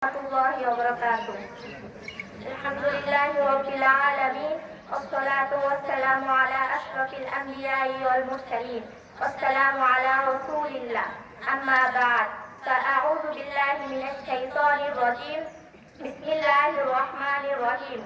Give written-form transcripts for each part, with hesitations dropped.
الله وبركاته. الحمد لله رب العالمين والصلاة والسلام على أشرف الأنبياء والمرسلين والسلام على رسول الله أما بعد فأعوذ بالله من الشيطان الرجيم بسم الله الرحمن الرحيم.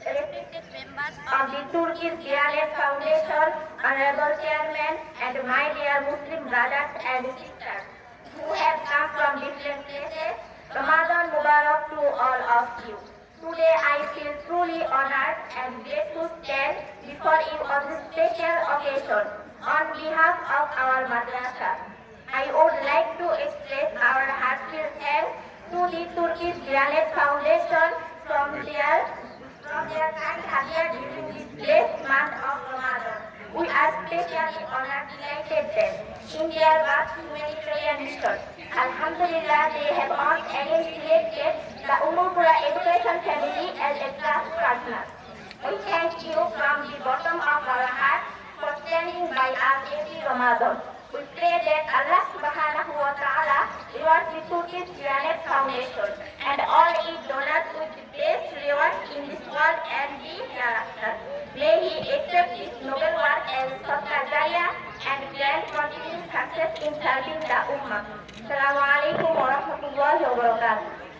Respected members of the Turkish Diyanet Foundation, Honorable Chairman and my dear Muslim brothers and sisters who have come from different places, Ramadan Mubarak to all of you. Today I feel truly honored and grateful to stand before you on this special occasion on behalf of our madrasa. I would like to express our heartfelt thanks to the Turkish Diyanet Foundation from their kind hadiyah during this blessed month of Ramadan. We are especially honored delighted that in their vast humanitarian mission, Alhamdulillah, they have once again selected the Umulpura Education Family as a trust partner. We thank you from the bottom of our heart for standing by us every Ramadan. We pray that Allah subhanahu wa ta'ala rewards the Turkish Diyanet Foundation and all its donors with the best reward in this world and the hereafter. May He accept this noble work as Sadaqah Jariyah and grant continued success in serving the Ummah. Assalamu alaikum wa rahmatullahi wa barakatuh.